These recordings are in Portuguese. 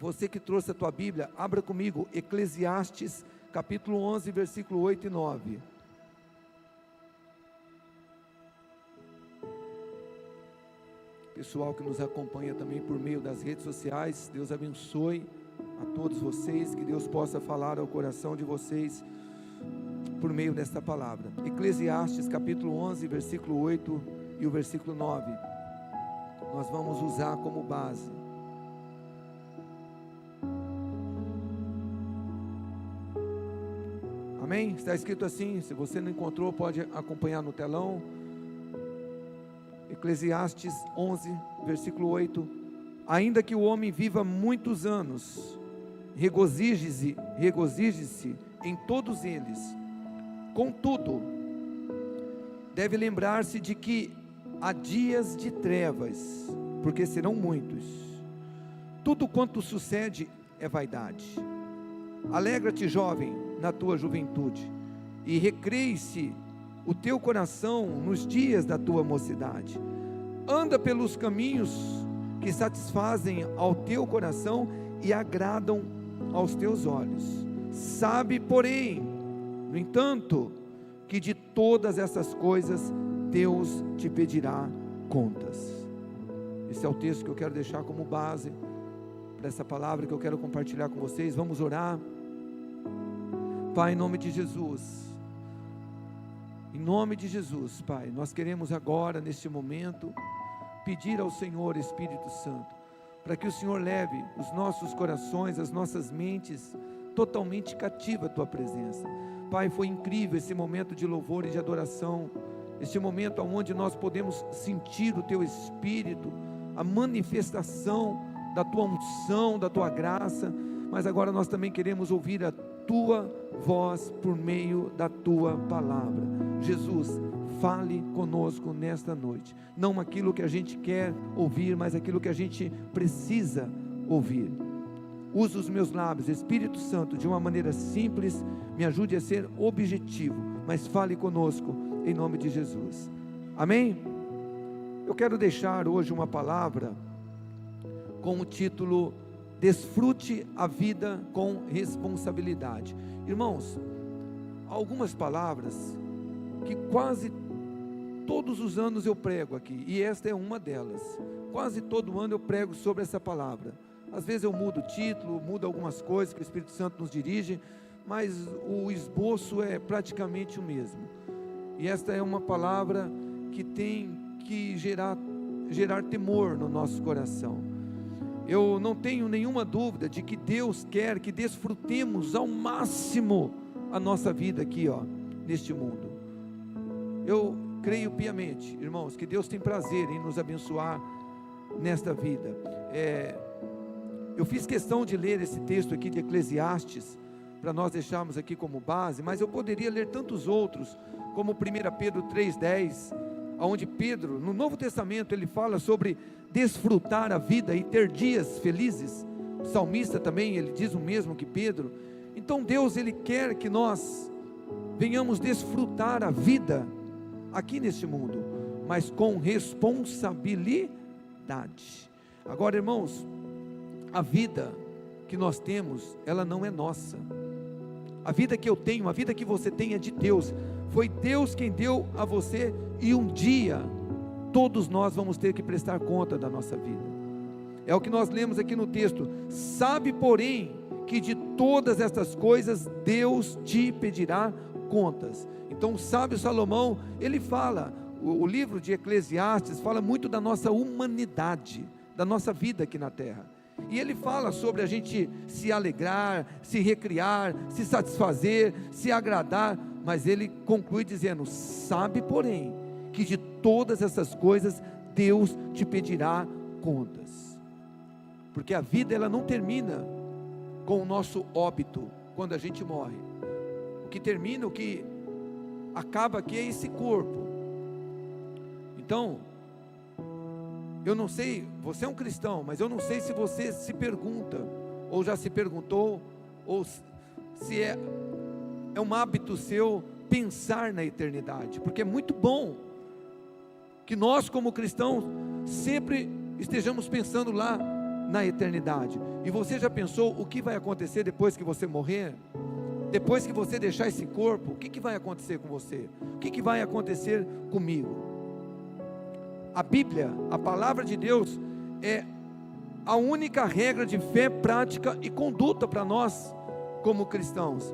Você que trouxe a tua Bíblia, abra comigo, Eclesiastes, capítulo 11, versículo 8 e 9. Pessoal que nos acompanha também por meio das redes sociais, Deus abençoe a todos vocês, que Deus possa falar ao coração de vocês por meio desta palavra. Eclesiastes capítulo 11, versículo 8 e o versículo 9, nós vamos usar como base. Amém? Está escrito assim, se você não encontrou, pode acompanhar no telão. Eclesiastes 11, versículo 8: ainda que o homem viva muitos anos, regozije-se em todos eles, contudo, deve lembrar-se de que há dias de trevas, porque serão muitos. Tudo quanto sucede é vaidade. Alegra-te, jovem, na tua juventude, e recreie-se o teu coração nos dias da tua mocidade. Anda pelos caminhos que satisfazem ao teu coração e agradam aos teus olhos. Sabe, porém, no entanto, que de todas essas coisas Deus te pedirá contas. Esse é o texto que eu quero deixar como base para essa palavra que eu quero compartilhar com vocês. Vamos orar. Pai, em nome de Jesus, em nome de Jesus, Pai, nós queremos agora, neste momento, pedir ao Senhor, Espírito Santo, para que o Senhor leve os nossos corações, as nossas mentes, totalmente cativa à Tua presença. Pai, foi incrível esse momento de louvor e de adoração, este momento onde nós podemos sentir o Teu Espírito, a manifestação da Tua unção, da Tua graça, mas agora nós também queremos ouvir a Tua voz por meio da Tua palavra. Jesus, fale conosco nesta noite, não aquilo que a gente quer ouvir, mas aquilo que a gente precisa ouvir. Usa os meus lábios, Espírito Santo, de uma maneira simples, me ajude a ser objetivo, mas fale conosco em nome de Jesus, amém? Eu quero deixar hoje uma palavra com o título: desfrute a vida com responsabilidade. Irmãos, algumas palavras que quase todos os anos eu prego aqui, e esta é uma delas. Quase todo ano eu prego sobre essa palavra. Às vezes eu mudo o título, mudo algumas coisas que o Espírito Santo nos dirige, mas o esboço é praticamente o mesmo. E esta é uma palavra que tem que gerar temor no nosso coração. Eu não tenho nenhuma dúvida de que Deus quer que desfrutemos ao máximo a nossa vida aqui, neste mundo. Eu creio piamente, irmãos, que Deus tem prazer em nos abençoar nesta vida. Eu fiz questão de ler esse texto aqui de Eclesiastes, para nós deixarmos aqui como base, mas eu poderia ler tantos outros, como 1 Pedro 3,10, onde Pedro, no Novo Testamento, ele fala sobre desfrutar a vida e ter dias felizes. O salmista também, ele diz o mesmo que Pedro. Então Deus, ele quer que nós venhamos desfrutar a vida aqui neste mundo, mas com responsabilidade. Agora, irmãos, a vida que nós temos, ela não é nossa. A vida que eu tenho, a vida que você tem é de Deus. Foi Deus quem deu a você, e um dia todos nós vamos ter que prestar conta da nossa vida. É o que nós lemos aqui no texto. Sabe, porém, que de todas estas coisas Deus te pedirá contas. Então o sábio Salomão, ele fala, o livro de Eclesiastes fala muito da nossa humanidade, da nossa vida aqui na terra. E ele fala sobre a gente se alegrar, se recriar, se satisfazer, se agradar, mas ele conclui dizendo: sabe, porém, que de todas essas coisas Deus te pedirá contas. Porque a vida, ela não termina com o nosso óbito, quando a gente morre. O que termina, o que acaba aqui é esse corpo. Então, eu não sei, você é um cristão, mas eu não sei se você se pergunta, ou já se perguntou, ou se é um hábito seu pensar na eternidade. Porque é muito bom que nós, como cristãos, sempre estejamos pensando lá na eternidade. E você já pensou o que vai acontecer depois que você morrer? Depois que você deixar esse corpo, o que vai acontecer com você? O que vai acontecer comigo? A Bíblia, a palavra de Deus, é a única regra de fé, prática e conduta para nós como cristãos.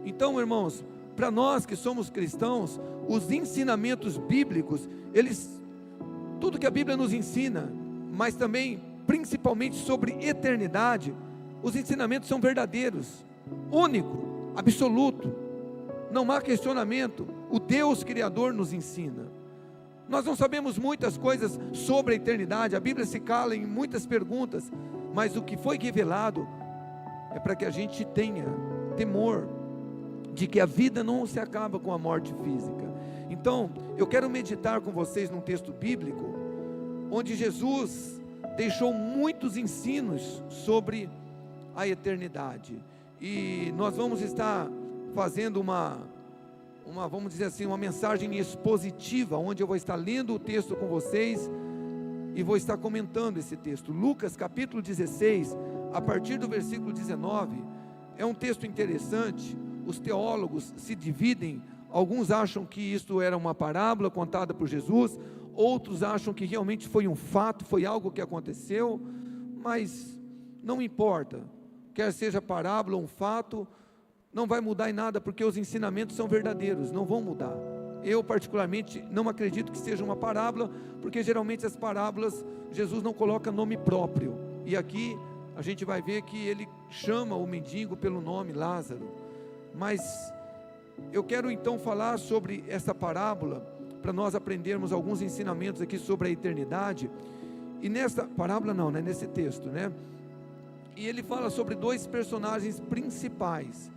Então, irmãos, para nós que somos cristãos, os ensinamentos bíblicos, tudo que a Bíblia nos ensina, mas também, principalmente sobre eternidade, os ensinamentos são verdadeiros, único, absoluto, não há questionamento. O Deus Criador nos ensina. Nós não sabemos muitas coisas sobre a eternidade, a Bíblia se cala em muitas perguntas, mas o que foi revelado é para que a gente tenha temor de que a vida não se acaba com a morte física. Então, eu quero meditar com vocês num texto bíblico, onde Jesus deixou muitos ensinos sobre a eternidade, e nós vamos estar fazendo vamos dizer assim, uma mensagem expositiva, onde eu vou estar lendo o texto com vocês, e vou estar comentando esse texto. Lucas capítulo 16, a partir do versículo 19, é um texto interessante. Os teólogos se dividem, alguns acham que isto era uma parábola contada por Jesus, outros acham que realmente foi um fato, foi algo que aconteceu, mas não importa, quer seja parábola ou um fato, não vai mudar em nada, porque os ensinamentos são verdadeiros, não vão mudar. Eu particularmente não acredito que seja uma parábola, porque geralmente as parábolas, Jesus não coloca nome próprio, e aqui a gente vai ver que ele chama o mendigo pelo nome Lázaro. Mas eu quero então falar sobre essa parábola, para nós aprendermos alguns ensinamentos aqui sobre a eternidade. E nessa parábola não, né? Nesse texto, né? E ele fala sobre dois personagens principais,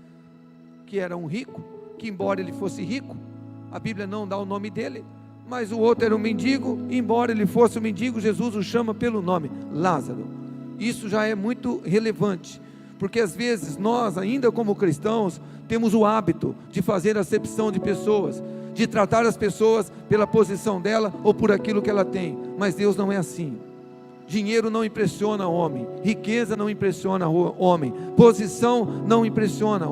que era um rico, que embora ele fosse rico, a Bíblia não dá o nome dele, mas o outro era um mendigo, embora ele fosse um mendigo, Jesus o chama pelo nome, Lázaro. Isso já é muito relevante, porque às vezes nós, ainda como cristãos, temos o hábito de fazer acepção de pessoas, de tratar as pessoas pela posição dela ou por aquilo que ela tem, mas Deus não é assim. Dinheiro não impressiona o homem, riqueza não impressiona o homem, posição não impressiona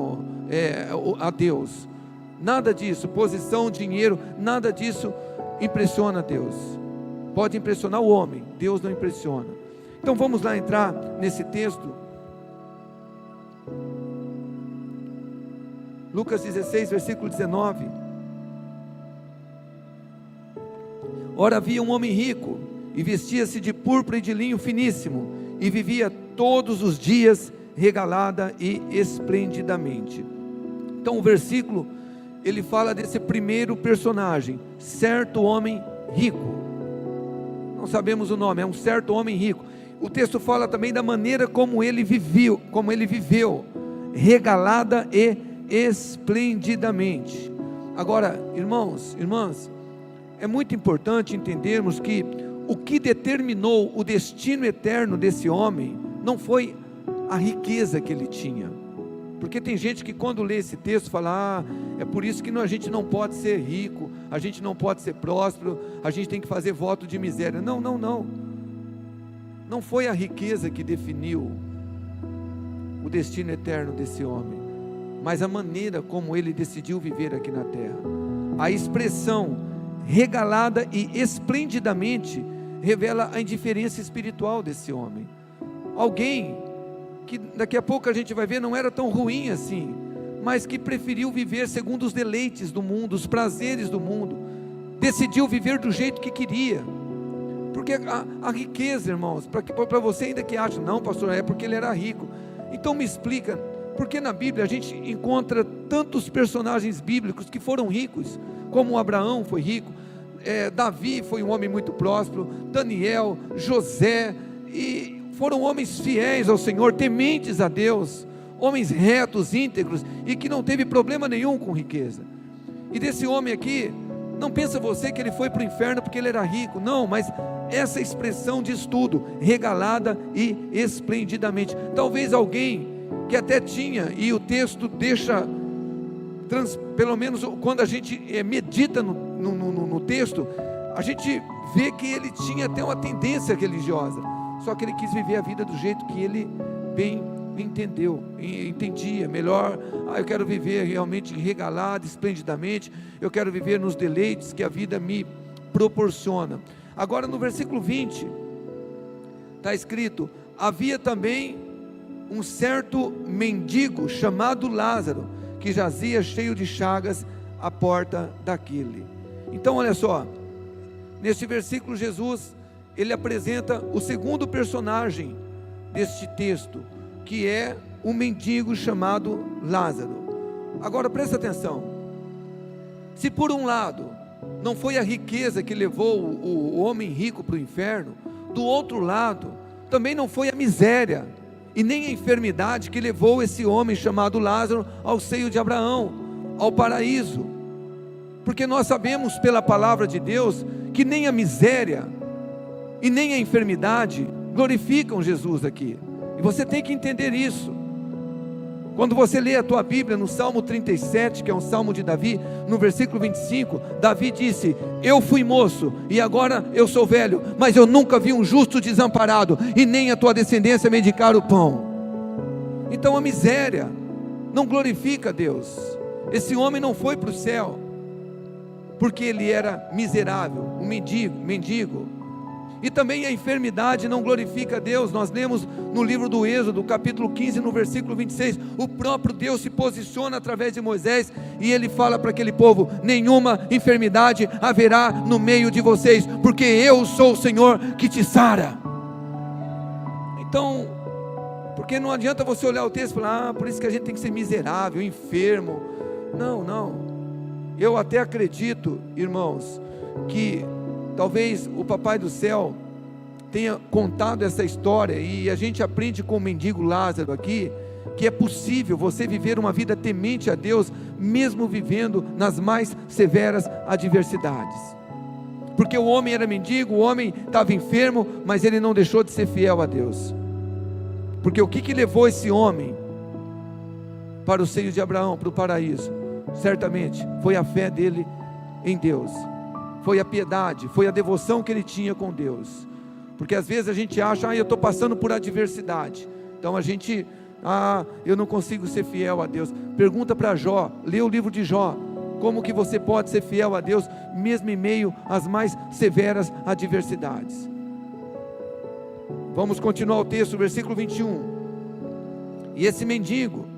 a Deus, nada disso, posição, dinheiro, nada disso impressiona a Deus. Pode impressionar o homem, Deus não impressiona. Então vamos lá entrar nesse texto. Lucas 16, versículo 19. Ora, havia um homem rico, e vestia-se de púrpura e de linho finíssimo, e vivia todos os dias regalada e esplendidamente. Então o versículo, ele fala desse primeiro personagem, certo homem rico. Não sabemos o nome, é um certo homem rico. O texto fala também da maneira como ele viveu, regalada e esplendidamente. Agora, irmãos, irmãs, é muito importante entendermos que o que determinou o destino eterno desse homem não foi a riqueza que ele tinha, porque tem gente que quando lê esse texto fala, é por isso que a gente não pode ser rico, a gente não pode ser próspero, a gente tem que fazer voto de miséria. Não foi a riqueza que definiu o destino eterno desse homem, mas a maneira como ele decidiu viver aqui na terra. A expressão regalada e esplendidamente revela a indiferença espiritual desse homem. Alguém que daqui a pouco a gente vai ver não era tão ruim assim, mas que preferiu viver segundo os deleites do mundo, os prazeres do mundo, decidiu viver do jeito que queria, porque a riqueza, irmãos, para você ainda que acha, não pastor, é porque ele era rico. Então me explica, porque na Bíblia a gente encontra tantos personagens bíblicos que foram ricos, como Abraão foi rico, Davi foi um homem muito próspero, Daniel, José, e foram homens fiéis ao Senhor, tementes a Deus, homens retos, íntegros, e que não teve problema nenhum com riqueza. E desse homem aqui, não pensa você que ele foi para o inferno porque ele era rico, não, mas essa expressão diz tudo, regalada e esplendidamente. Talvez alguém que até tinha, e o texto deixa, pelo menos quando a gente medita no texto, a gente vê que ele tinha até uma tendência religiosa, Só que ele quis viver a vida do jeito que ele bem entendia melhor. Eu quero viver realmente regalado, esplendidamente. Eu quero viver nos deleites que a vida me proporciona. Agora no versículo 20 está escrito: havia também um certo mendigo chamado Lázaro, que jazia cheio de chagas à porta daquele. Então olha só, neste versículo Jesus, ele apresenta o segundo personagem deste texto, que é um mendigo chamado Lázaro. Agora presta atenção, se por um lado não foi a riqueza que levou o homem rico para o inferno, do outro lado também não foi a miséria e nem a enfermidade que levou esse homem chamado Lázaro ao seio de Abraão, ao paraíso. Porque nós sabemos pela palavra de Deus que nem a miséria e nem a enfermidade glorificam Jesus aqui. E você tem que entender isso. Quando você lê a tua Bíblia no Salmo 37, que é um salmo de Davi, no versículo 25, Davi disse: eu fui moço e agora eu sou velho, mas eu nunca vi um justo desamparado, e nem a tua descendência mendigar o pão. Então a miséria não glorifica a Deus. Esse homem não foi para o céu porque ele era miserável, um mendigo. E também a enfermidade não glorifica a Deus. Nós lemos no livro do Êxodo, capítulo 15, no versículo 26, o próprio Deus se posiciona através de Moisés, e ele fala para aquele povo: nenhuma enfermidade haverá no meio de vocês, porque eu sou o Senhor que te sara. Então, porque não adianta você olhar o texto e falar: por isso que a gente tem que ser miserável, enfermo. Não, eu até acredito, irmãos, que talvez o Papai do Céu tenha contado essa história, e a gente aprende com o mendigo Lázaro aqui, que é possível você viver uma vida temente a Deus, mesmo vivendo nas mais severas adversidades. Porque o homem era mendigo, o homem estava enfermo, mas ele não deixou de ser fiel a Deus. Porque o que levou esse homem para o seio de Abraão, para o paraíso? Certamente foi a fé dele em Deus, foi a piedade, foi a devoção que ele tinha com Deus. Porque às vezes a gente acha: eu estou passando por adversidade, então a gente, eu não consigo ser fiel a Deus. Pergunta para Jó, lê o livro de Jó, como que você pode ser fiel a Deus, mesmo em meio às mais severas adversidades. Vamos continuar o texto, versículo 21, e esse mendigo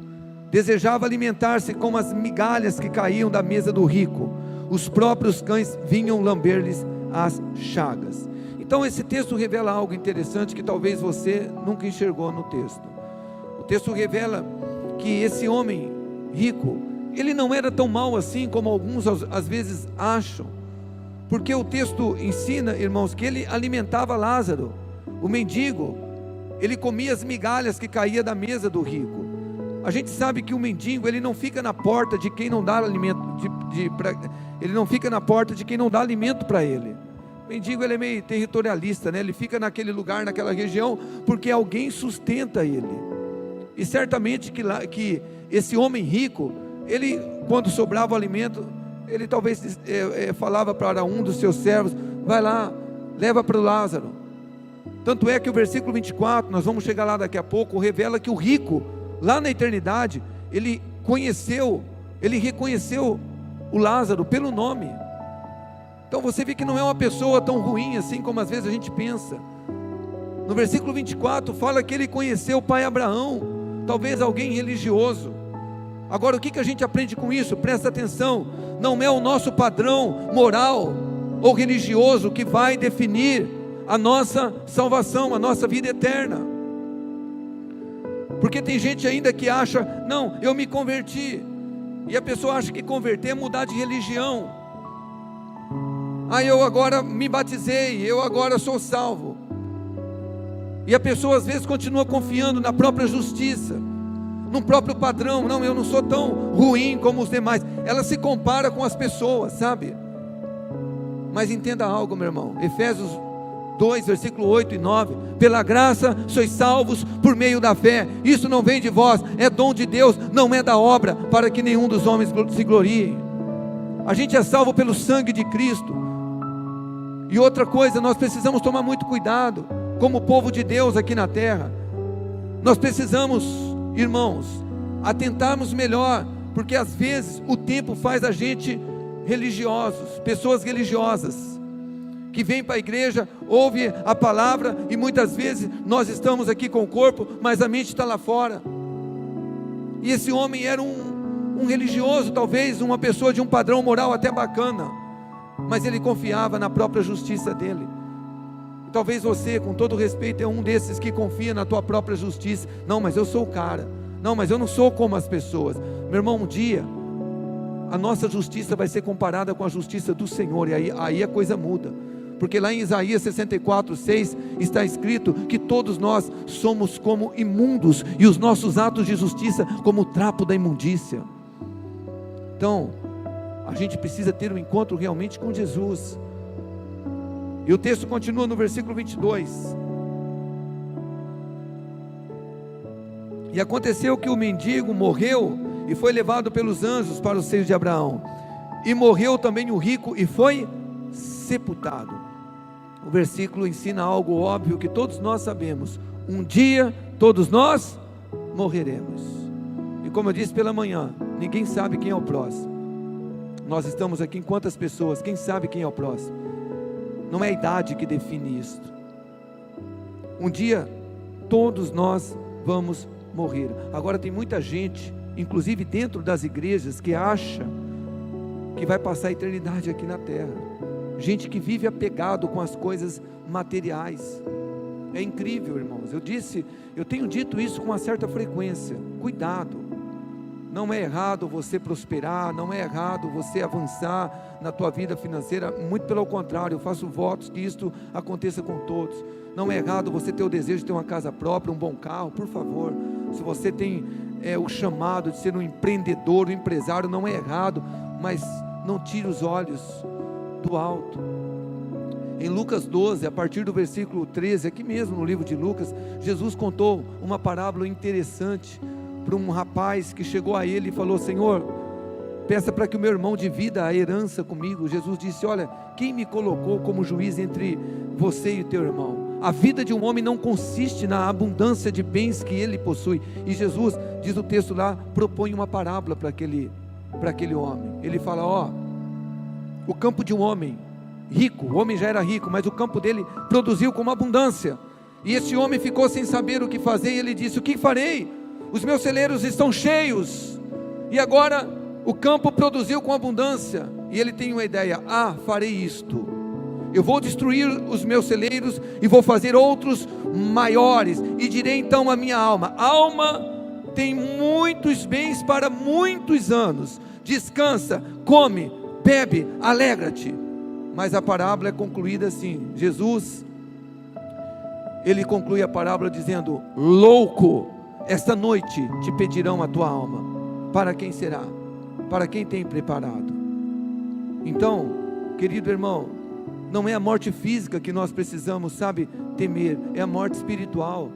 desejava alimentar-se com as migalhas que caíam da mesa do rico, os próprios cães vinham lamber-lhes as chagas. Então esse texto revela algo interessante que talvez você nunca enxergou no texto. O texto revela que esse homem rico, ele não era tão mau assim como alguns às vezes acham, porque o texto ensina, irmãos, que ele alimentava Lázaro, o mendigo. Ele comia as migalhas que caíam da mesa do rico. A gente sabe que o mendigo, ele não fica na porta de quem não dá alimento, ele não fica na porta de quem não dá alimento para ele. O mendigo, ele é meio territorialista, né? Ele fica naquele lugar, naquela região, porque alguém sustenta ele. E certamente que esse homem rico, ele, quando sobrava o alimento, ele talvez falava para um dos seus servos: vai lá, leva para o Lázaro. Tanto é que o versículo 24, nós vamos chegar lá daqui a pouco, revela que o rico, lá na eternidade, ele reconheceu o Lázaro pelo nome. Então você vê que não é uma pessoa tão ruim assim como às vezes a gente pensa. No versículo 24 fala que ele conheceu o pai Abraão, talvez alguém religioso. Agora o que a gente aprende com isso? Presta atenção, não é o nosso padrão moral ou religioso que vai definir a nossa salvação, a nossa vida eterna. Porque tem gente ainda que acha: não, eu me converti, e a pessoa acha que converter é mudar de religião. Eu agora me batizei, eu agora sou salvo. E a pessoa às vezes continua confiando na própria justiça, no próprio padrão. Não, eu não sou tão ruim como os demais. Ela se compara com as pessoas, sabe? Mas entenda algo, meu irmão. Efésios 2, versículo 8 e 9, pela graça sois salvos por meio da fé, isso não vem de vós, é dom de Deus, não é da obra, para que nenhum dos homens se glorie. A gente é salvo pelo sangue de Cristo. E outra coisa, nós precisamos tomar muito cuidado. como povo de Deus aqui na terra, nós precisamos, irmãos, atentarmos melhor, porque às vezes o tempo faz a gente religiosos, pessoas religiosas, que vêm para a igreja, ouve a palavra, e muitas vezes nós estamos aqui com o corpo, mas a mente está lá fora. E esse homem era um religioso, talvez uma pessoa de um padrão moral até bacana, mas ele confiava na própria justiça dele. Talvez você, com todo respeito, é um desses que confia na tua própria justiça. Não, mas eu sou o cara. Não, mas eu não sou como as pessoas. Meu irmão, um dia a nossa justiça vai ser comparada com a justiça do Senhor, e aí a coisa muda. Porque lá em Isaías 64:6 está escrito que todos nós somos como imundos, e os nossos atos de justiça como o trapo da imundícia. Então, a gente precisa ter um encontro realmente com Jesus. E o texto continua no versículo 22. E aconteceu que o mendigo morreu e foi levado pelos anjos para o seio de Abraão. E morreu também o rico e foi sepultado. O versículo ensina algo óbvio que todos nós sabemos: um dia todos nós morreremos. E como eu disse pela manhã, ninguém sabe quem é o próximo. Nós estamos aqui em quantas pessoas? Quem sabe quem é o próximo? Não é a idade que define isto. Um dia todos nós vamos morrer. Agora tem muita gente, inclusive dentro das igrejas, que acha que vai passar a eternidade aqui na terra. Gente que vive apegado com as coisas materiais. É incrível, irmãos. Eu tenho dito isso com uma certa frequência. Cuidado. Não é errado você prosperar, não é errado você avançar na tua vida financeira, muito pelo contrário, eu faço votos que isto aconteça com todos. Não é errado você ter o desejo de ter uma casa própria, um bom carro, por favor. Se você tem o chamado de ser um empreendedor, um empresário, não é errado, mas não tire os olhos do alto. Em Lucas 12, a partir do versículo 13, aqui mesmo no livro de Lucas, Jesus contou uma parábola interessante para um rapaz que chegou a ele e falou: Senhor, peça para que o meu irmão divida a herança comigo. Jesus disse: olha, quem me colocou como juiz entre você e o teu irmão? A vida de um homem não consiste na abundância de bens que ele possui. E Jesus, diz o texto lá, propõe uma parábola para aquele homem. Ele fala: o campo de um homem rico, o homem já era rico, mas o campo dele produziu com uma abundância, e esse homem ficou sem saber o que fazer, e ele disse: o que farei? Os meus celeiros estão cheios, e agora o campo produziu com abundância, e ele tem uma ideia: farei isto, eu vou destruir os meus celeiros, e vou fazer outros maiores, e direi então à minha alma: alma, tem muitos bens para muitos anos, descansa, come, bebe, alegra-te. Mas a parábola é concluída assim. Jesus, ele conclui a parábola dizendo: louco, esta noite te pedirão a tua alma. Para quem será? Para quem tem preparado? Então, querido irmão, não é a morte física que nós precisamos, temer, é a morte espiritual.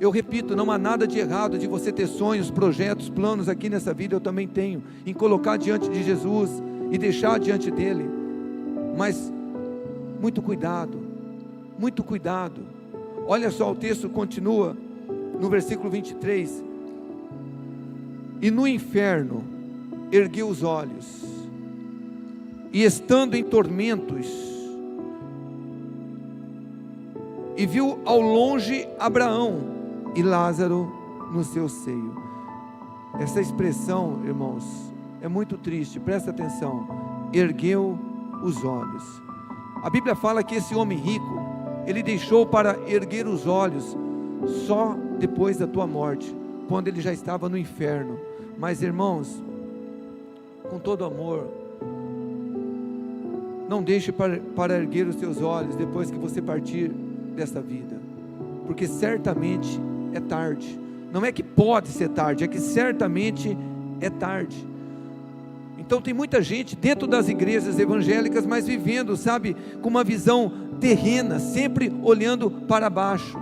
Eu repito, não há nada de errado de você ter sonhos, projetos, planos aqui nessa vida. Eu também tenho, em colocar diante de Jesus e deixar diante dele. Mas muito cuidado, muito cuidado. Olha só, o texto continua no versículo 23: e no inferno ergueu os olhos, e estando em tormentos, e viu ao longe Abraão e Lázaro no seu seio. Essa expressão, irmãos, é muito triste, presta atenção. Ergueu os olhos. A Bíblia fala que esse homem rico, ele deixou para erguer os olhos só depois da tua morte, quando ele já estava no inferno. Mas irmãos, com todo amor, não deixe para erguer os teus olhos depois que você partir desta vida, porque certamente é tarde. Não é que pode ser tarde, é que certamente é tarde. Então tem muita gente dentro das igrejas evangélicas, mas vivendo, com uma visão terrena, sempre olhando para baixo.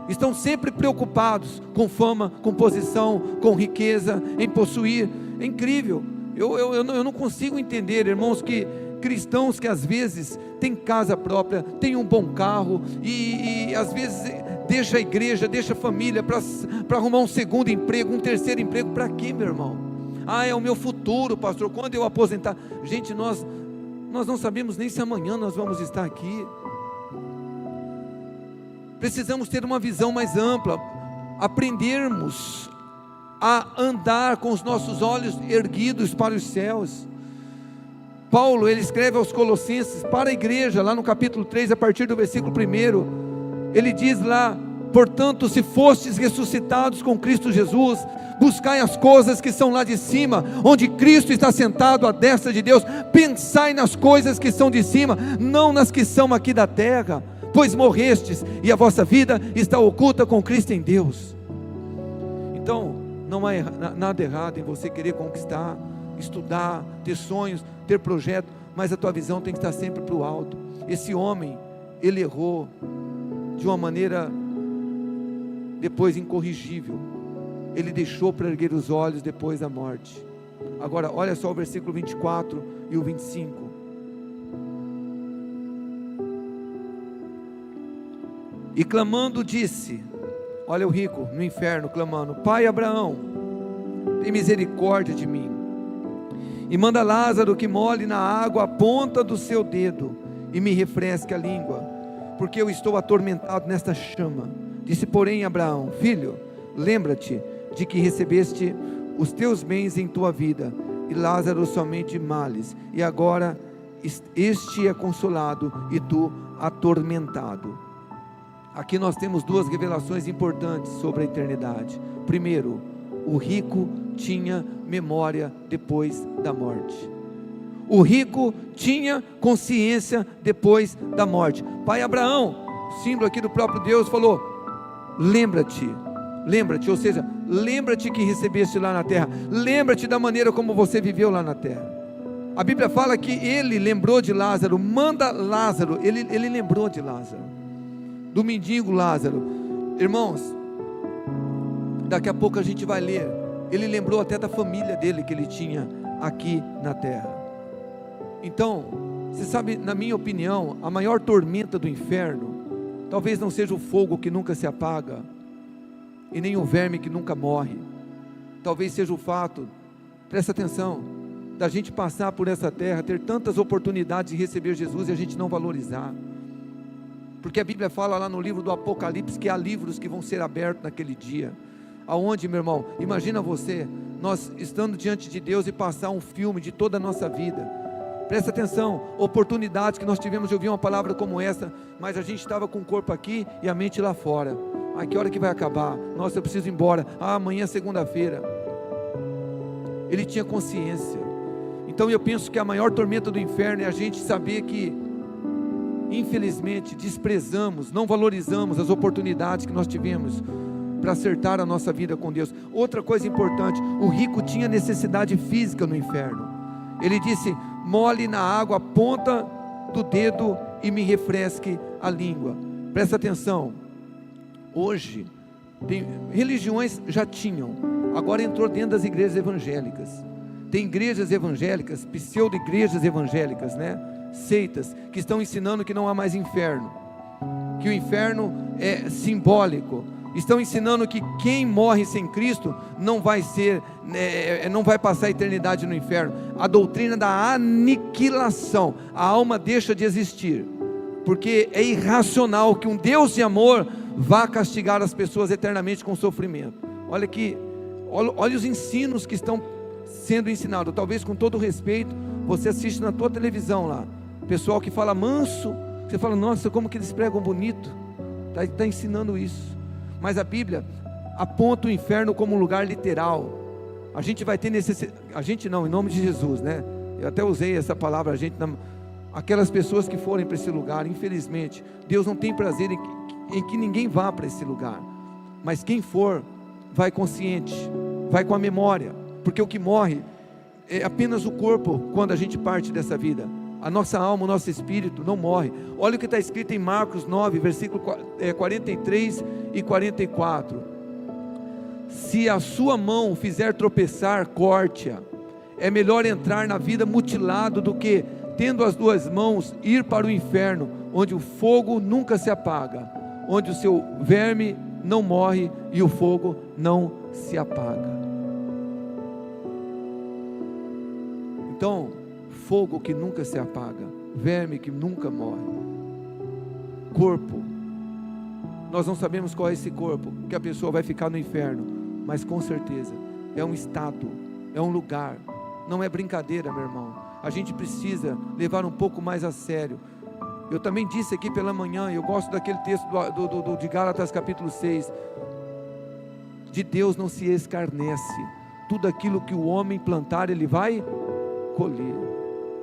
Estão sempre preocupados com fama, com posição, com riqueza, em possuir. É incrível. Eu não consigo entender, irmãos, que cristãos que às vezes têm casa própria, têm um bom carro, e às vezes deixa a igreja, deixa a família para arrumar um segundo emprego, um terceiro emprego. Para quê, meu irmão? É o meu futuro, pastor, quando eu aposentar. Gente, nós não sabemos nem se amanhã nós vamos estar aqui. Precisamos ter uma visão mais ampla, aprendermos a andar com os nossos olhos erguidos para os céus. Paulo, ele escreve aos Colossenses, para a igreja, lá no capítulo 3, a partir do versículo 1, ele diz lá: portanto, se fostes ressuscitados com Cristo Jesus, buscai as coisas que são lá de cima, onde Cristo está sentado à destra de Deus. Pensai nas coisas que são de cima, não nas que são aqui da terra, pois morrestes, e a vossa vida está oculta com Cristo em Deus. Então, não há nada errado em você querer conquistar, estudar, ter sonhos, ter projeto, mas a tua visão tem que estar sempre para o alto. Esse homem, ele errou de uma maneira depois incorrigível. Ele deixou para erguer os olhos depois da morte. Agora, olha só o versículo 24 e o 25. E clamando disse, olha o rico no inferno clamando: pai Abraão, tem misericórdia de mim, e manda Lázaro que molhe na água a ponta do seu dedo, e me refresque a língua, porque eu estou atormentado nesta chama. Disse, porém, Abraão: filho, lembra-te de que recebeste os teus bens em tua vida, e Lázaro somente males, e agora este é consolado, e tu atormentado. Aqui nós temos duas revelações importantes sobre a eternidade. Primeiro, o rico tinha memória depois da morte. O rico tinha consciência depois da morte. Pai Abraão, símbolo aqui do próprio Deus, falou: lembra-te, ou seja, lembra-te que recebeste lá na terra, lembra-te da maneira como você viveu lá na terra. A Bíblia fala que ele lembrou de Lázaro, manda Lázaro, ele lembrou de Lázaro, do mendigo Lázaro. Irmãos, daqui a pouco a gente vai ler, ele lembrou até da família dele que ele tinha aqui na terra. Então, você sabe, na minha opinião, a maior tormenta do inferno talvez não seja o fogo que nunca se apaga, e nem o verme que nunca morre. Talvez seja o fato, presta atenção, da gente passar por essa terra, ter tantas oportunidades de receber Jesus e a gente não valorizar. Porque a Bíblia fala lá no livro do Apocalipse que há livros que vão ser abertos naquele dia. Aonde, meu irmão, imagina você, nós estando diante de Deus e passar um filme de toda a nossa vida. Presta atenção, oportunidades que nós tivemos de ouvir uma palavra como essa, mas a gente estava com o corpo aqui e a mente lá fora. Que hora que vai acabar? Nossa, eu preciso ir embora. Amanhã é segunda-feira. Ele tinha consciência. Então eu penso que a maior tormenta do inferno é a gente saber que, infelizmente, desprezamos, não valorizamos as oportunidades que nós tivemos para acertar a nossa vida com Deus. Outra coisa importante, o rico tinha necessidade física no inferno. Ele disse: molhe na água a ponta do dedo e me refresque a língua. Presta atenção, hoje, religiões já tinham, agora entrou dentro das igrejas evangélicas. Tem igrejas evangélicas, pseudo-igrejas evangélicas, seitas, que estão ensinando que não há mais inferno, que o inferno é simbólico. Estão ensinando que quem morre sem Cristo não vai passar a eternidade no inferno. A doutrina da aniquilação, a alma deixa de existir, porque é irracional que um Deus de amor vá castigar as pessoas eternamente com sofrimento. Olha aqui, olha os ensinos que estão sendo ensinados. Talvez, com todo respeito, você assiste na tua televisão lá, pessoal que fala manso, você fala: nossa, como que eles pregam bonito, está ensinando isso. Mas a Bíblia aponta o inferno como um lugar literal. A gente vai ter necessidade, a gente não, em nome de Jesus, eu até usei essa palavra, aquelas pessoas que forem para esse lugar, infelizmente, Deus não tem prazer em que ninguém vá para esse lugar, mas quem for, vai consciente, vai com a memória, porque o que morre é apenas o corpo quando a gente parte dessa vida. A nossa alma, o nosso espírito não morre. Olha o que está escrito em Marcos 9, versículo 43 e 44. Se a sua mão o fizer tropeçar, corte-a. É melhor entrar na vida mutilado do que tendo as duas mãos, ir para o inferno, onde o fogo nunca se apaga, onde o seu verme não morre e o fogo não se apaga. Então, fogo que nunca se apaga, verme que nunca morre, corpo, nós não sabemos qual é esse corpo, que a pessoa vai ficar no inferno, mas com certeza, é um estado, é um lugar, não é brincadeira, meu irmão. A gente precisa levar um pouco mais a sério. Eu também disse aqui pela manhã, eu gosto daquele texto de Gálatas capítulo 6, de Deus não se escarnece, tudo aquilo que o homem plantar, ele vai colher.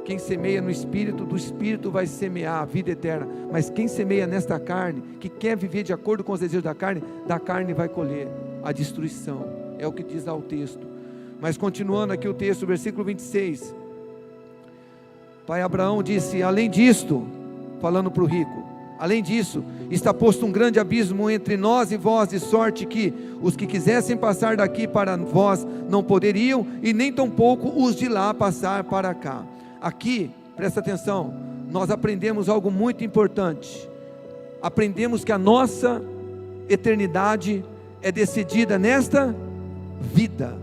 Quem semeia no Espírito, do Espírito vai semear a vida eterna, mas quem semeia nesta carne, que quer viver de acordo com os desejos da carne vai colher a destruição, é o que diz lá o texto. Mas continuando aqui o texto, versículo 26, pai Abraão disse, além disto, falando para o rico, além disso, está posto um grande abismo entre nós e vós, de sorte que os que quisessem passar daqui para vós, não poderiam, e nem tampouco os de lá passar para cá. Aqui, presta atenção, nós aprendemos algo muito importante, aprendemos que a nossa eternidade é decidida nesta vida,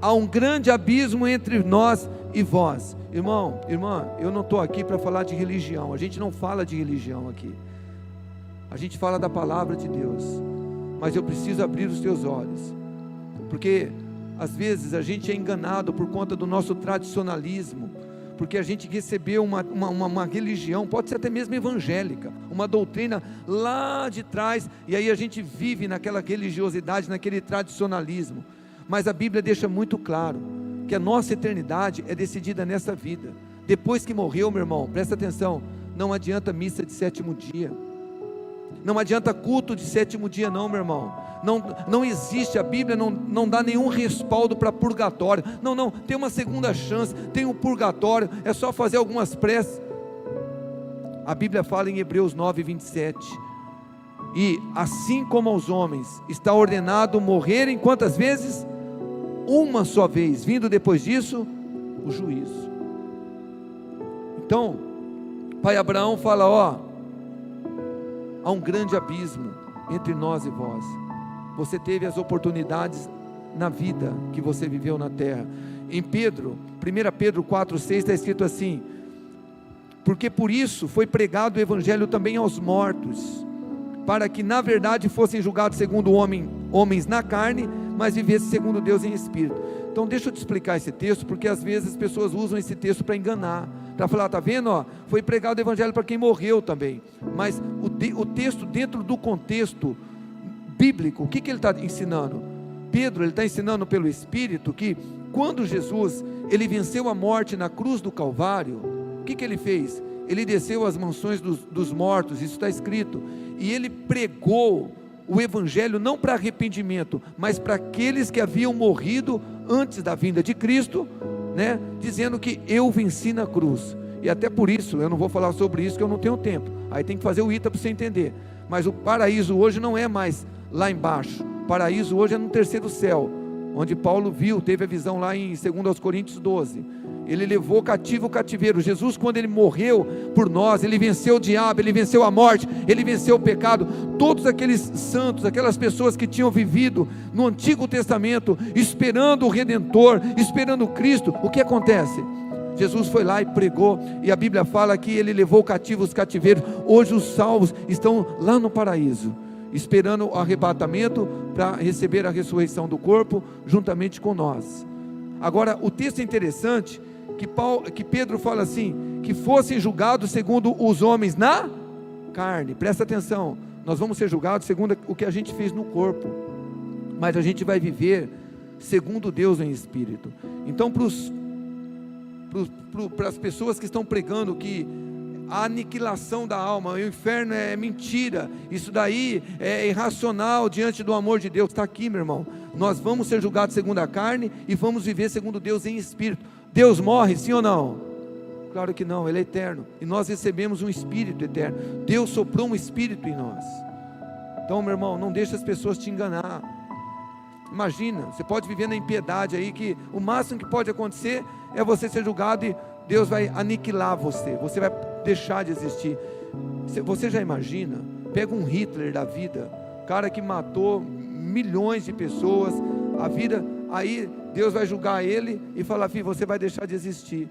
há um grande abismo entre nós e vós. Irmão, irmã, eu não estou aqui para falar de religião, a gente não fala de religião aqui, a gente fala da palavra de Deus, mas eu preciso abrir os teus olhos, porque às vezes a gente é enganado por conta do nosso tradicionalismo, porque a gente recebeu uma religião, pode ser até mesmo evangélica, uma doutrina lá de trás, e aí a gente vive naquela religiosidade, naquele tradicionalismo, mas a Bíblia deixa muito claro, que a nossa eternidade é decidida nessa vida, depois que morreu, meu irmão, presta atenção, não adianta missa de sétimo dia, não adianta culto de sétimo dia não, meu irmão, não existe, a Bíblia não dá nenhum respaldo para purgatório, não, tem uma segunda chance, tem um purgatório, é só fazer algumas preces. A Bíblia fala em Hebreus 9, 27, e assim como aos homens está ordenado morrerem quantas vezes? Uma só vez, vindo depois disso o juízo. Então, pai Abraão fala, há um grande abismo entre nós e vós. Você teve as oportunidades na vida que você viveu na terra. Em 1 Pedro 4,6 está escrito assim, porque por isso foi pregado o evangelho também aos mortos, para que na verdade fossem julgados segundo homens na carne, mas vivessem segundo Deus em espírito. Então deixa eu te explicar esse texto, porque às vezes as pessoas usam esse texto para enganar, para falar, está vendo, foi pregado o evangelho para quem morreu também, mas o texto dentro do contexto bíblico, o que ele está ensinando? Pedro, ele está ensinando pelo Espírito, que quando Jesus, ele venceu a morte na cruz do Calvário, o que ele fez? Ele desceu às mansões dos mortos, isso está escrito, e ele pregou o evangelho não para arrependimento, mas para aqueles que haviam morrido antes da vinda de Cristo, né? Dizendo que eu venci na cruz, e até por isso, eu não vou falar sobre isso, que eu não tenho tempo, aí tem que fazer o ITA para você entender, mas o paraíso hoje não é mais lá embaixo, o paraíso hoje é no terceiro céu, onde Paulo teve a visão lá em 2 Coríntios 12, ele levou cativo o cativeiro. Jesus, quando ele morreu por nós, ele venceu o diabo, ele venceu a morte, ele venceu o pecado. Todos aqueles santos, aquelas pessoas que tinham vivido no Antigo Testamento, esperando o Redentor, esperando Cristo, o que acontece? Jesus foi lá e pregou, e a Bíblia fala que ele levou cativo os cativeiros. Hoje os salvos estão lá no paraíso, esperando o arrebatamento para receber a ressurreição do corpo juntamente com nós. Agora o texto é interessante, que Pedro fala assim, que fossem julgados segundo os homens na carne. Presta atenção, nós vamos ser julgados segundo o que a gente fez no corpo, mas a gente vai viver segundo Deus em espírito. Então para as pessoas que estão pregando que a aniquilação da alma, o inferno é mentira, isso daí é irracional diante do amor de Deus, está aqui, meu irmão, nós vamos ser julgados segundo a carne e vamos viver segundo Deus em espírito. Deus morre, sim ou não? Claro que não, Ele é eterno, e nós recebemos um espírito eterno, Deus soprou um espírito em nós. Então, meu irmão, não deixe as pessoas te enganar. Imagina, você pode viver na impiedade aí, que o máximo que pode acontecer é você ser julgado e Deus vai aniquilar você, você vai deixar de existir. Você já imagina? Pega um Hitler da vida, cara que matou milhões de pessoas, a vida, aí Deus vai julgar ele e falar: filho, você vai deixar de existir.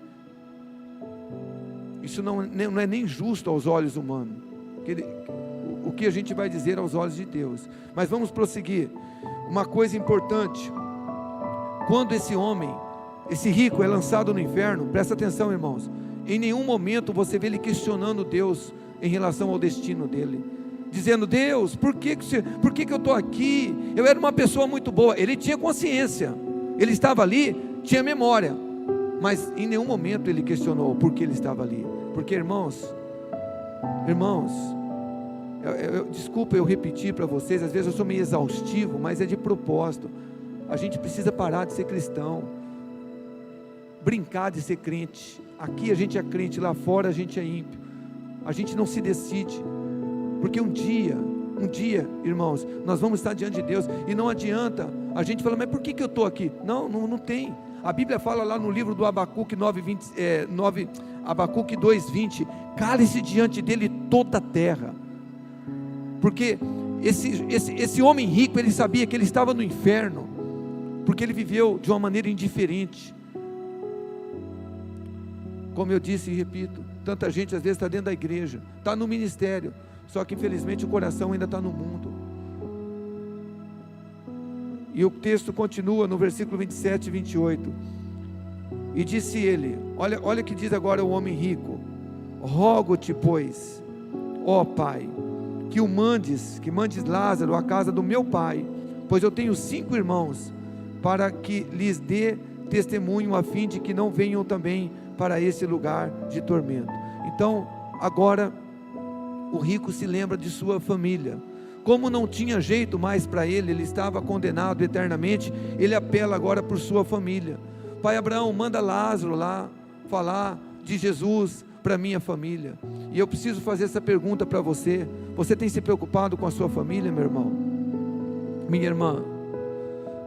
Isso não é nem justo aos olhos humanos, o que a gente vai dizer aos olhos de Deus. Mas vamos prosseguir. Uma coisa importante: quando esse homem, esse rico é lançado no inferno, presta atenção, irmãos, em nenhum momento você vê ele questionando Deus em relação ao destino dele, dizendo: Deus, por que eu estou aqui? Eu era uma pessoa muito boa. Ele tinha consciência, ele estava ali, tinha memória, mas em nenhum momento ele questionou por que ele estava ali. Porque, irmãos, desculpa eu repetir para vocês, às vezes eu sou meio exaustivo, mas é de propósito. A gente precisa parar de ser cristão, brincar de ser crente. Aqui a gente é crente, lá fora a gente é ímpio. A gente não se decide, porque um dia, irmãos, nós vamos estar diante de Deus, e não adianta a gente falar: mas por que eu estou aqui? Não tem. A Bíblia fala lá no livro do Abacuque 9:20, Abacuque 2:20, cale-se diante dele toda a terra. Porque esse homem rico, ele sabia que ele estava no inferno, porque ele viveu de uma maneira indiferente. Como eu disse e repito, tanta gente às vezes está dentro da igreja, está no ministério, só que infelizmente o coração ainda está no mundo. E o texto continua no versículo 27 e 28, e disse ele, olha o que diz agora o homem rico: rogo-te, pois, ó Pai, que mandes Lázaro à casa do meu pai, pois eu tenho 5 irmãos, para que lhes dê testemunho, a fim de que não venham também para esse lugar de tormento. Então, agora, o rico se lembra de sua família. Como não tinha jeito mais para ele, ele estava condenado eternamente, ele apela agora por sua família. Pai Abraão, manda Lázaro lá falar de Jesus para minha família. E eu preciso fazer essa pergunta para você: você tem se preocupado com a sua família, meu irmão? Minha irmã,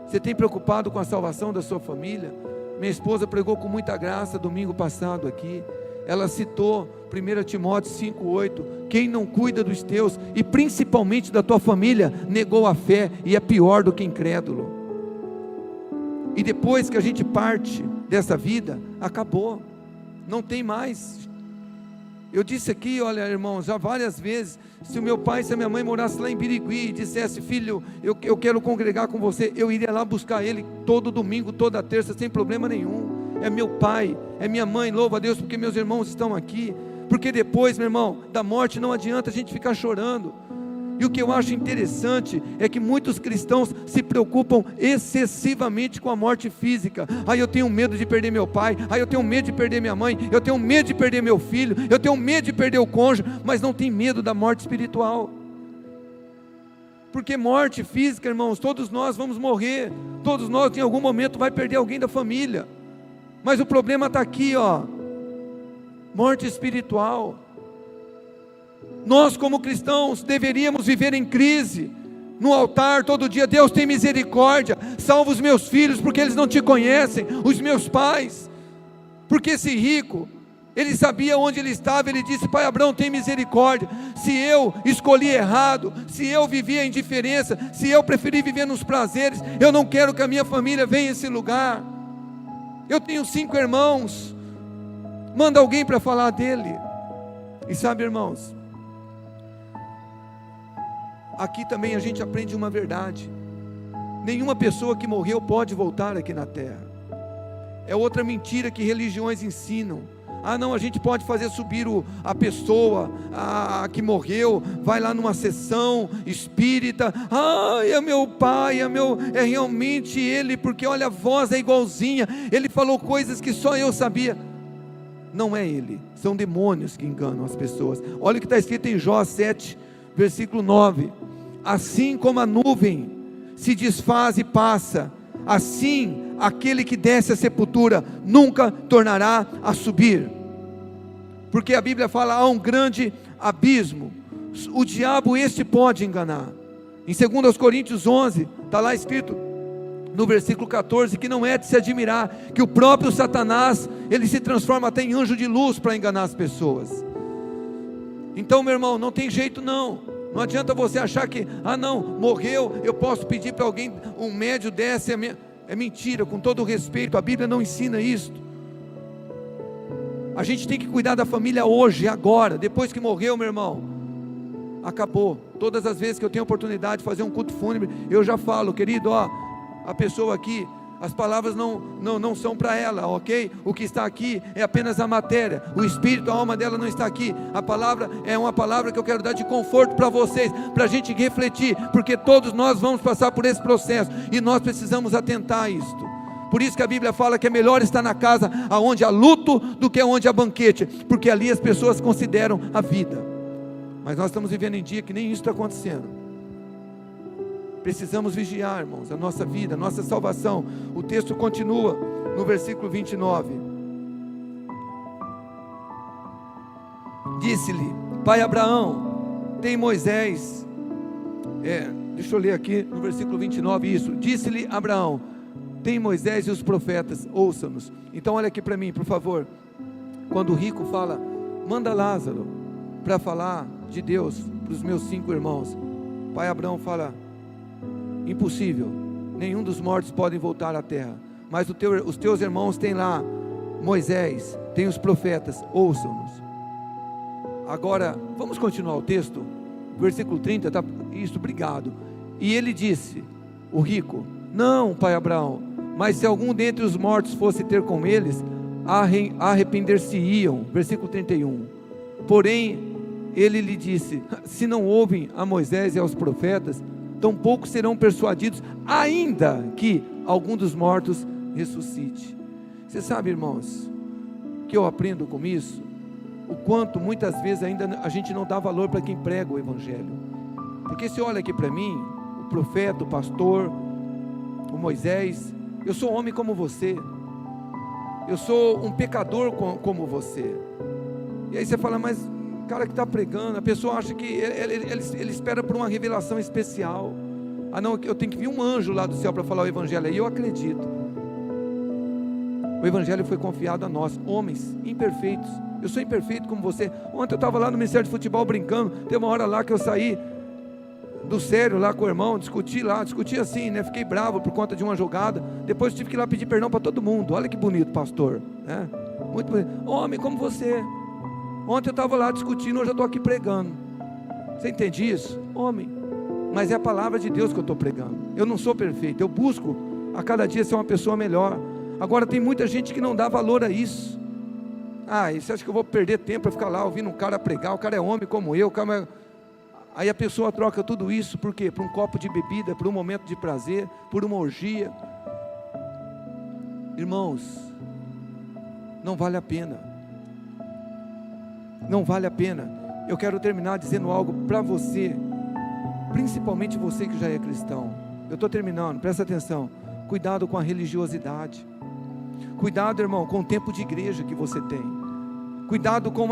você tem preocupado com a salvação da sua família? Minha esposa pregou com muita graça domingo passado aqui. Ela citou 1 Timóteo 5:8, quem não cuida dos teus, e principalmente da tua família, negou a fé e é pior do que incrédulo. E depois que a gente parte dessa vida, acabou, não tem mais. Eu disse aqui, olha irmãos, já várias vezes, se o meu pai, se a minha mãe morasse lá em Birigui e dissesse: filho, eu quero congregar com você, eu iria lá buscar ele todo domingo, toda terça, sem problema nenhum. É meu pai, é minha mãe, louva a Deus porque meus irmãos estão aqui. Porque depois, meu irmão, da morte não adianta a gente ficar chorando. E o que eu acho interessante é que muitos cristãos se preocupam excessivamente com a morte física. Eu tenho medo de perder meu pai, eu tenho medo de perder minha mãe, eu tenho medo de perder meu filho, eu tenho medo de perder o cônjuge, mas não tem medo da morte espiritual. Porque morte física, irmãos, todos nós vamos morrer, todos nós em algum momento vai perder alguém da família. Mas o problema está aqui, morte espiritual. Nós como cristãos deveríamos viver em crise, no altar todo dia: Deus tem misericórdia, salva os meus filhos, porque eles não te conhecem, os meus pais. Porque esse rico, ele sabia onde ele estava, ele disse: pai Abraão, tem misericórdia, se eu escolhi errado, se eu vivi a indiferença, se eu preferi viver nos prazeres, eu não quero que a minha família venha a esse lugar. Eu tenho 5 irmãos, manda alguém para falar dele. E sabe, irmãos, aqui também a gente aprende uma verdade: nenhuma pessoa que morreu pode voltar aqui na terra. É outra mentira que religiões ensinam. Não, a gente pode fazer subir a pessoa que morreu, vai lá numa sessão espírita, é meu pai, é realmente ele, porque olha, a voz é igualzinha, ele falou coisas que só eu sabia. Não é ele, são demônios que enganam as pessoas. Olha o que está escrito em Jó 7, versículo 9: assim como a nuvem se desfaz e passa, assim aquele que desce à sepultura nunca tornará a subir. Porque a Bíblia fala: há um grande abismo, o diabo pode enganar. Em 2 Coríntios 11, está lá escrito, no versículo 14, que não é de se admirar, que o próprio Satanás, ele se transforma até em anjo de luz para enganar as pessoas. Então, meu irmão, não tem jeito não. Não adianta você achar que, não, morreu, eu posso pedir para alguém, um médium desce, é mentira, com todo o respeito, a Bíblia não ensina isso. A gente tem que cuidar da família hoje, agora. Depois que morreu, meu irmão, acabou. Todas as vezes que eu tenho oportunidade de fazer um culto fúnebre, eu já falo, querido, a pessoa aqui, as palavras não são para ela, ok? O que está aqui é apenas a matéria, o espírito, a alma dela não está aqui. A palavra é uma palavra que eu quero dar de conforto para vocês, para a gente refletir, porque todos nós vamos passar por esse processo, e nós precisamos atentar a isto. Por isso que a Bíblia fala que é melhor estar na casa onde há luto, do que onde há banquete, porque ali as pessoas consideram a vida. Mas nós estamos vivendo em dia que nem isso está acontecendo. Precisamos vigiar, irmãos, a nossa vida, a nossa salvação. O texto continua no versículo 29. Disse-lhe, pai Abraão, tem Moisés, deixa eu ler aqui no versículo 29 isso. Disse-lhe Abraão, tem Moisés e os profetas, ouça-nos. Então olha aqui para mim, por favor. Quando o rico fala, manda Lázaro para falar de Deus para os meus 5 irmãos, pai Abraão fala, impossível, nenhum dos mortos podem voltar à terra, mas os teus irmãos têm lá Moisés, tem os profetas, ouçam-nos. Agora, vamos continuar o texto, versículo 30, tá? Isso, obrigado. E ele disse, o rico, não, pai Abraão, mas se algum dentre os mortos fosse ter com eles, arrepender-se-iam, versículo 31, porém, ele lhe disse, se não ouvem a Moisés e aos profetas, tampouco serão persuadidos, ainda que algum dos mortos ressuscite. Você sabe, irmãos, que eu aprendo com isso, o quanto muitas vezes ainda a gente não dá valor para quem prega o Evangelho. Porque se olha aqui para mim, o profeta, o pastor, o Moisés, eu sou homem como você, eu sou um pecador como você. E aí você fala, mas o cara que está pregando, a pessoa acha que ele espera por uma revelação especial. Não, eu tenho que vir um anjo lá do céu para falar o Evangelho. E eu acredito, o Evangelho foi confiado a nós, homens imperfeitos. Eu sou imperfeito como você. Ontem eu estava lá no Ministério de Futebol brincando, tem uma hora lá que eu saí do sério lá com o irmão, discuti assim, né? Fiquei bravo por conta de uma jogada, depois tive que ir lá pedir perdão para todo mundo. Olha que bonito, pastor, né? Muito bonito, homem como você. Ontem eu estava lá discutindo, hoje eu estou aqui pregando. Você entende isso? Homem, mas é a palavra de Deus que eu estou pregando. Eu não sou perfeito, eu busco a cada dia ser uma pessoa melhor. Agora tem muita gente que não dá valor a isso. E você acha que eu vou perder tempo para ficar lá ouvindo um cara pregar? O cara é homem como eu, Aí a pessoa troca tudo isso, por quê? Por um copo de bebida, por um momento de prazer, por uma orgia. Irmãos, não vale a pena. Não vale a pena. Eu quero terminar dizendo algo para você, principalmente você que já é cristão. Eu estou terminando, presta atenção. Cuidado com a religiosidade. Cuidado, irmão, com o tempo de igreja que você tem. Cuidado com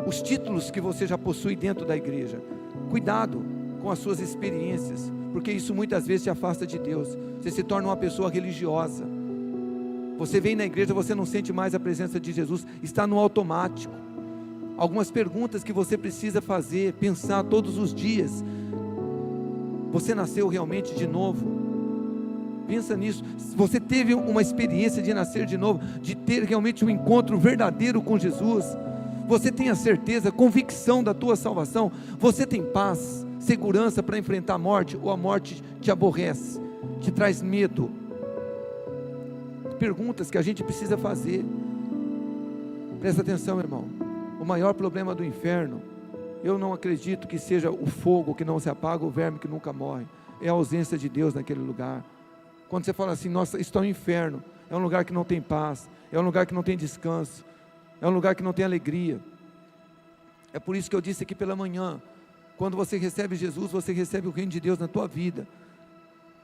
os títulos que você já possui dentro da igreja. Cuidado com as suas experiências, porque isso muitas vezes te afasta de Deus. Você se torna uma pessoa religiosa. Você vem na igreja, você não sente mais a presença de Jesus, está no automático. Algumas perguntas que você precisa fazer, pensar todos os dias. Você nasceu realmente de novo? Pensa nisso. Você teve uma experiência de nascer de novo, de ter realmente um encontro verdadeiro com Jesus? Você tem a certeza, convicção da tua salvação? Você tem paz, segurança para enfrentar a morte? Ou a morte te aborrece, te traz medo? Perguntas que a gente precisa fazer. Presta atenção, irmão. O maior problema do inferno, eu não acredito que seja o fogo que não se apaga, o verme que nunca morre. É a ausência de Deus naquele lugar. Quando você fala assim, nossa, isso é um inferno, é um lugar que não tem paz, é um lugar que não tem descanso, é um lugar que não tem alegria. É por isso que eu disse aqui pela manhã, quando você recebe Jesus, você recebe o reino de Deus na tua vida.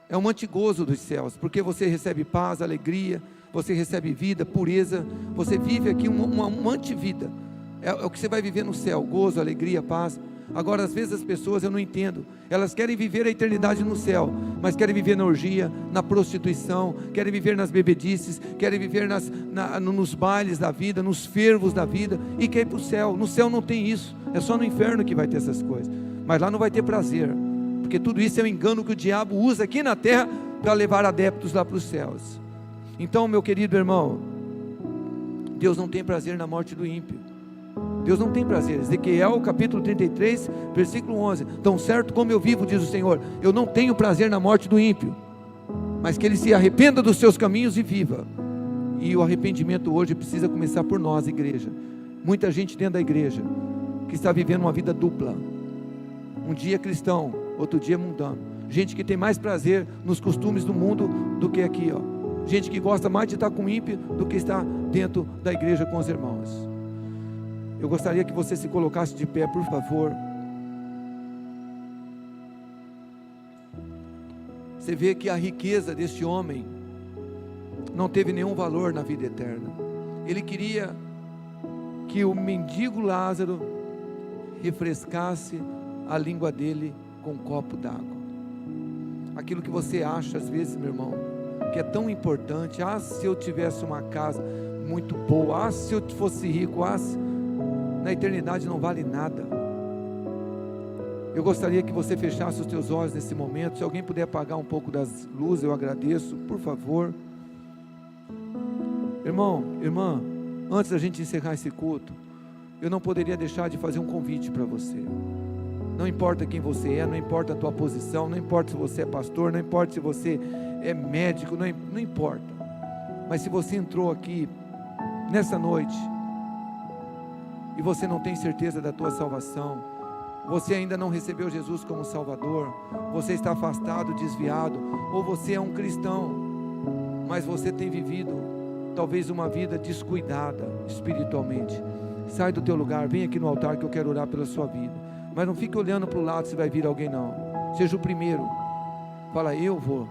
É um antigozo dos céus, porque você recebe paz, alegria, você recebe vida, pureza, você vive aqui uma antivida. É o que você vai viver no céu, gozo, alegria, paz. Agora, às vezes as pessoas, eu não entendo, elas querem viver a eternidade no céu, mas querem viver na orgia, na prostituição, querem viver nas bebedices, querem viver nos bailes da vida, nos fervos da vida, e quer ir para o céu. No céu não tem isso, é só no inferno que vai ter essas coisas, mas lá não vai ter prazer, porque tudo isso é um engano que o diabo usa aqui na terra, para levar adeptos lá para os céus. Então, meu querido irmão, Deus não tem prazer na morte do ímpio. Deus não tem prazer. Ezequiel capítulo 33, versículo 11: tão certo como eu vivo, diz o Senhor, eu não tenho prazer na morte do ímpio, mas que ele se arrependa dos seus caminhos e viva. E o arrependimento hoje precisa começar por nós, igreja. Muita gente dentro da igreja que está vivendo uma vida dupla, um dia cristão, outro dia mundano. Gente que tem mais prazer nos costumes do mundo do que aqui, ó. Gente que gosta mais de estar com o ímpio do que estar dentro da igreja com os irmãos. Eu gostaria que você se colocasse de pé, por favor. Você vê que a riqueza deste homem não teve nenhum valor na vida eterna. Ele queria que o mendigo Lázaro refrescasse a língua dele com um copo d'água. Aquilo que você acha às vezes, meu irmão, que é tão importante: se eu tivesse uma casa muito boa, se eu fosse rico, na eternidade não vale nada. Eu gostaria que você fechasse os teus olhos nesse momento. Se alguém puder apagar um pouco das luzes, eu agradeço, por favor. Irmão, irmã, antes da gente encerrar esse culto, eu não poderia deixar de fazer um convite para você. Não importa quem você é, não importa a tua posição, não importa se você é pastor, não importa se você é médico, não importa. Mas se você entrou aqui nessa noite e você não tem certeza da tua salvação, você ainda não recebeu Jesus como Salvador, você está afastado, desviado, ou você é um cristão, mas você tem vivido talvez uma vida descuidada espiritualmente, sai do teu lugar, vem aqui no altar que eu quero orar pela sua vida. Mas não fique olhando para o lado se vai vir alguém, não. Seja o primeiro, fala: eu vou.